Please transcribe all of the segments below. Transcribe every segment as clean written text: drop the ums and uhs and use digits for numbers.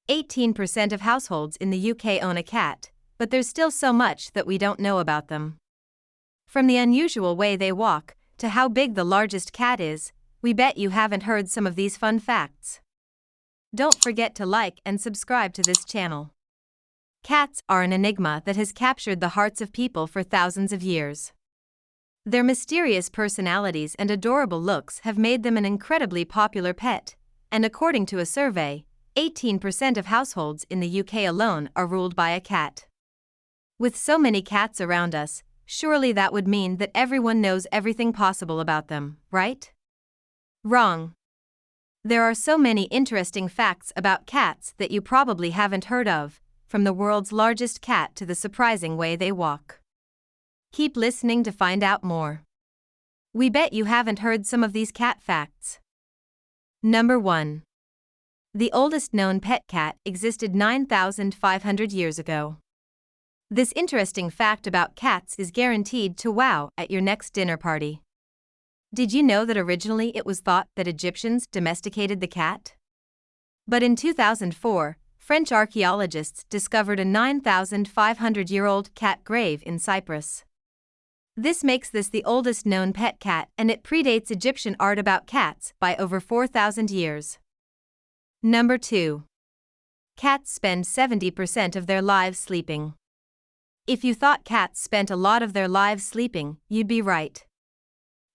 18% of households in the UK own a cat, but there's still so much that we don't know about them. From the unusual way they walk, to how big the largest cat is, we bet you haven't heard some of these fun facts. Don't forget to like and subscribe to this channel. Cats are an enigma that has captured the hearts of people for thousands of years. Their mysterious personalities and adorable looks have made them an incredibly popular pet, and according to a survey, 18% of households in the UK alone are ruled by a cat. With so many cats around us, surely that would mean that everyone knows everything possible about them, right? Wrong. There are so many interesting facts about cats that you probably haven't heard of, from the world's largest cat to the surprising way they walk. Keep listening to find out more. We bet you haven't heard some of these cat facts. Number 1. The oldest known pet cat existed 9,500 years ago. This interesting fact about cats is guaranteed to wow at your next dinner party. Did you know that originally it was thought that Egyptians domesticated the cat? But in 2004, French archaeologists discovered a 9,500-year-old cat grave in Cyprus. This makes this the oldest known pet cat, and it predates Egyptian art about cats by over 4,000 years. Number 2. Cats spend 70% of their lives sleeping. If you thought cats spent a lot of their lives sleeping, you'd be right.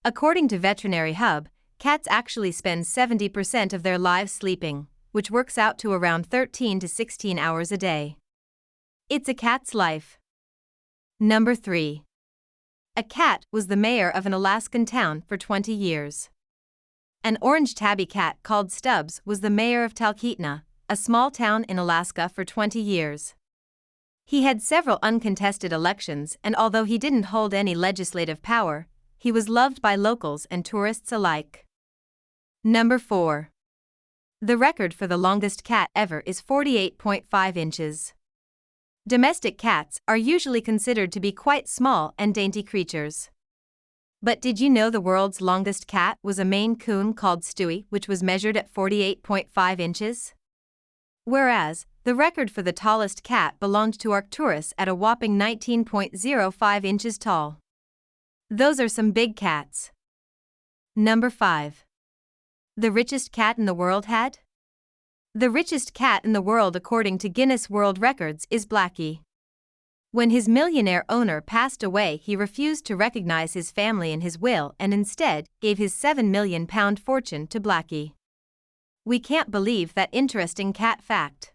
According to Veterinary Hub, cats actually spend 70% of their lives sleeping, which works out to around 13 to 16 hours a day. It's a cat's life. Number 3. A cat was the mayor of an Alaskan town for 20 years. An orange tabby cat called Stubbs was the mayor of Talkeetna, a small town in Alaska, for 20 years. He had several uncontested elections, and although he didn't hold any legislative power, he was loved by locals and tourists alike. Number 4. The record for the longest cat ever is 48.5 inches. Domestic cats are usually considered to be quite small and dainty creatures. But did you know the world's longest cat was a Maine Coon called Stewie, which was measured at 48.5 inches? Whereas, the record for the tallest cat belonged to Arcturus at a whopping 19.05 inches tall. Those are some big cats. Number 5. The richest cat in the world had? The richest cat in the world according to Guinness World Records is Blackie. When his millionaire owner passed away, he refused to recognize his family in his will and instead gave his £7 million fortune to Blackie. We can't believe that interesting cat fact.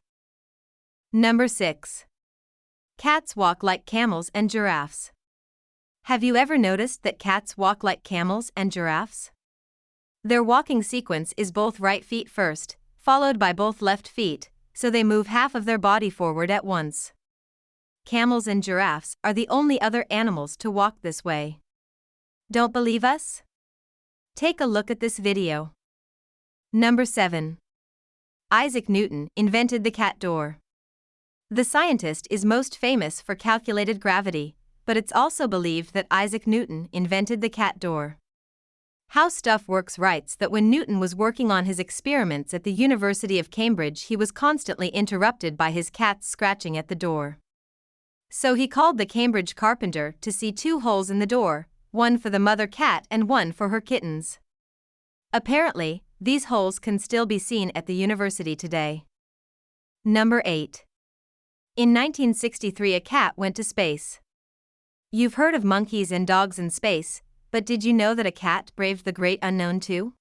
Number 6. Cats walk like camels and giraffes. Have you ever noticed that cats walk like camels and giraffes? Their walking sequence is both right feet first, followed by both left feet, so they move half of their body forward at once. Camels and giraffes are the only other animals to walk this way. Don't believe us? Take a look at this video. Number 7. Isaac Newton invented the cat door. The scientist is most famous for calculated gravity, but it's also believed that Isaac Newton invented the cat door. How Stuff Works writes that when Newton was working on his experiments at the University of Cambridge, he was constantly interrupted by his cats scratching at the door. So he called the Cambridge carpenter to see 2 holes in the door, one for the mother cat and one for her kittens. Apparently, these holes can still be seen at the university today. Number 8. In 1963, a cat went to space. You've heard of monkeys and dogs in space, but did you know that a cat braved the great unknown too?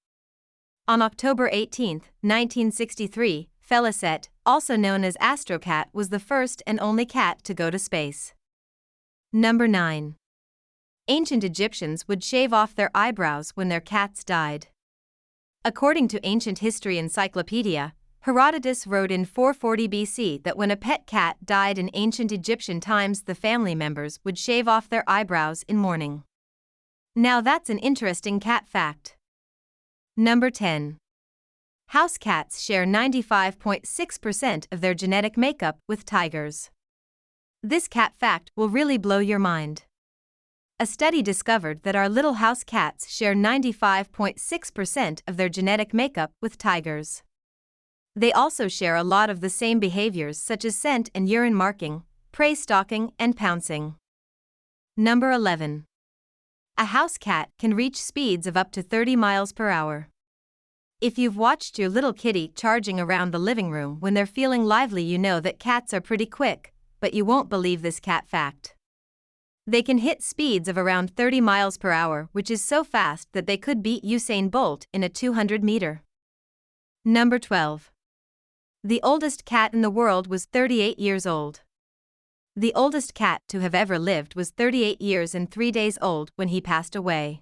On October 18, 1963, Felicet, also known as Astrocat, was the first and only cat to go to space. Number 9. Ancient Egyptians would shave off their eyebrows when their cats died. According to Ancient History Encyclopedia, Herodotus wrote in 440 BC that when a pet cat died in ancient Egyptian times, the family members would shave off their eyebrows in mourning. Now that's an interesting cat fact. Number 10. House cats share 95.6% of their genetic makeup with tigers. This cat fact will really blow your mind. A study discovered that our little house cats share 95.6% of their genetic makeup with tigers. They also share a lot of the same behaviors such as scent and urine marking, prey stalking, and pouncing. Number 11. A house cat can reach speeds of up to 30 miles per hour. If you've watched your little kitty charging around the living room when they're feeling lively, you know that cats are pretty quick, but you won't believe this cat fact. They can hit speeds of around 30 miles per hour, which is so fast that they could beat Usain Bolt in a 200-meter. Number 12. The oldest cat in the world was 38 years old. The oldest cat to have ever lived was 38 years and 3 days old when he passed away.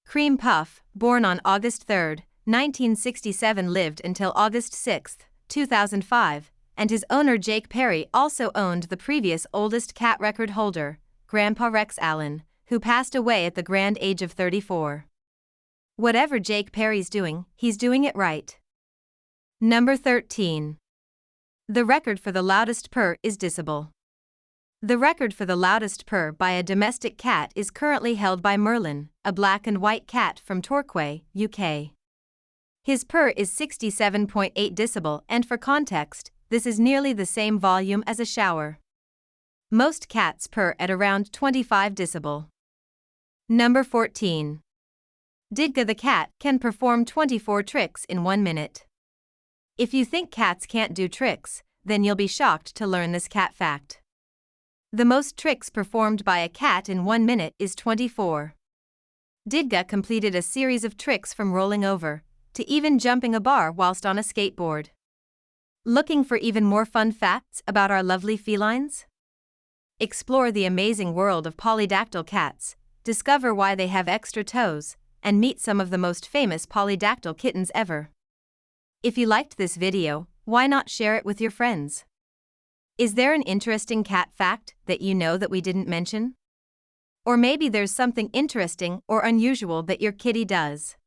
Cream Puff, born on August 3, 1967, lived until August 6, 2005, and his owner Jake Perry also owned the previous oldest cat record holder, Grandpa Rex Allen, who passed away at the grand age of 34. Whatever Jake Perry's doing, he's doing it right. Number 13. The record for the loudest purr is decibel. The record for the loudest purr by a domestic cat is currently held by Merlin, a black and white cat from Torquay, UK. His purr is 67.8 decibel, and for context, this is nearly the same volume as a shower. Most cats purr at around 25 decibel. Number 14. Didga the cat can perform 24 tricks in 1 minute. If you think cats can't do tricks, then you'll be shocked to learn this cat fact. The most tricks performed by a cat in 1 minute is 24. Didga completed a series of tricks from rolling over to even jumping a bar whilst on a skateboard. Looking for even more fun facts about our lovely felines? Explore the amazing world of polydactyl cats, discover why they have extra toes, and meet some of the most famous polydactyl kittens ever. If you liked this video, why not share it with your friends? Is there an interesting cat fact that you know that we didn't mention? Or maybe there's something interesting or unusual that your kitty does.